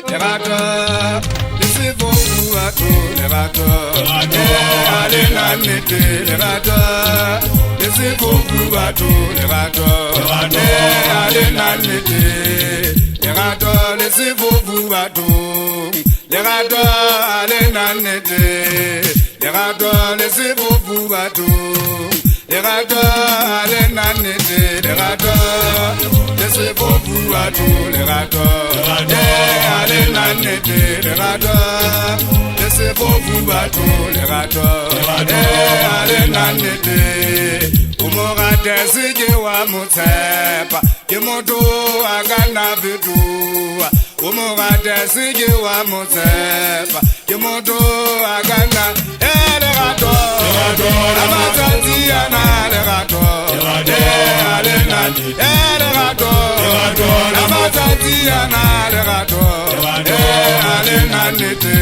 lerato le sefofu bato lerato ale nanete lerato le sefofu bato lerato ale nanete lerato le sefofu bato lerato ale nanete lerato le sefofu bato lerato ale nanete lerato le sefofu bato lerato ale nanete lerato le sefofu bato lerato ale nanete umorate sike wa mutsepa ke moto akana vitu umorate sike wa mutsepa ke moto akana lerato amatatiana lerato ale nanete lerato amatatiana lerato ale nanete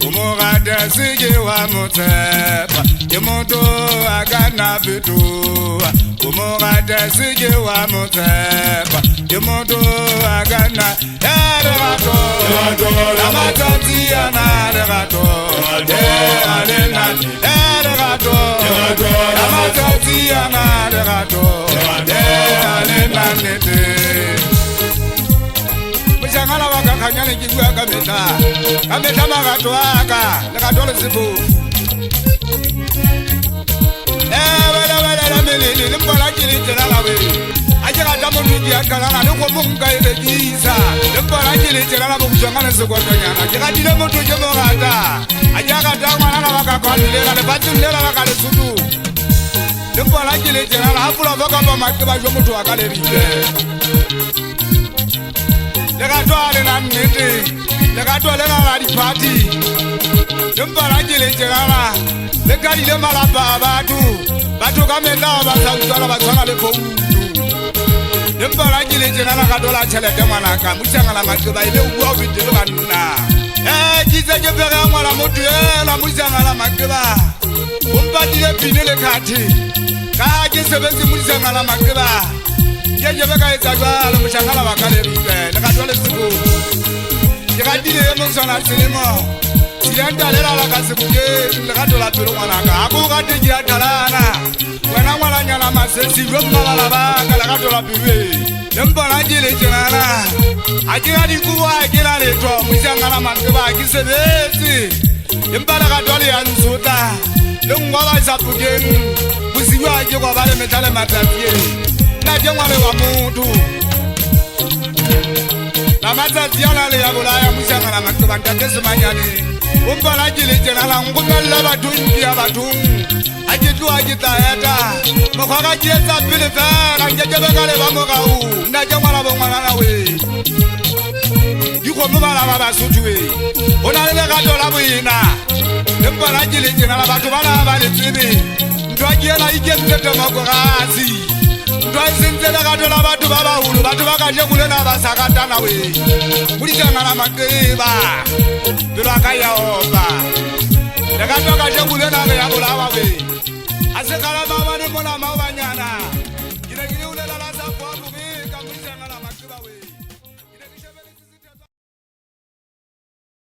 umorate sike wa mutsepa ke moto akana vitu umorate sike wa mutsepa ke moto akana lerato amatatiana lerato ale nanete lerato amatatiana lerato ale nanete Mshangala waka kanyane kigwa kameta magato aka lerato le sibu wala melele limbola kili tena lawe ajira damu nudi akala na ko munga ibejisa limbola kili tena la bukujangana sekotonyana ajira dile moto jemo gata ajira damu na waka kwalela le batulela waka le sudu limbola kili tena la hapula boka ba makiba jo moto akale ribe lerato ale na nete lerato ale na la di party limbola kili tena la le kali le malaba batu kamenda basautsala batswana le foutu lembola kile tjena la gadola tšhelete ngwanaka mošangala matseba ile o bua o betele banna kitse ke pere ya ngwala motho ela mošangala matseba o mpatile pine le kgati ka ke sebetse mošangala matseba ke jebe ka etsa jalo mošangala wa ka le ripe le gadola le seko ke gatile ye moswana selemo siyandalela la ka sebuke le gadola pelo ngwanaka a ko gate ke ya talana wena ngwana nyala masesi yo mmala ba ka la gadola pelo lembona jile tjenana a ke ga dikuwa ke la letho mošangala matseba ke sebetse lembala gadola ya nsota le ngwa ba sa pukeng bosiwa ke go ba le metale matsatsi na ke ngwane wa motho la matsatsi ana le ya bolaya mošangala matseba ntate semanyane umbala jile tjenana ngumela bathungi ya bathungi a ke tloa ke taeta mokgwa ga ke etsa pele fela nkekebe ka le ba mogau nna ke ngwana bongwanana we dikgomo bala ba basotho we go na le legato la boena lempala jile tjenana batho bana ba le tsebe ntwa ke ela ikentse demokrasi ntwa e sentse legato la batho ba baholo batho ba ka jekolena ba sakatana we moditsanana makeba pelo a ka ya opa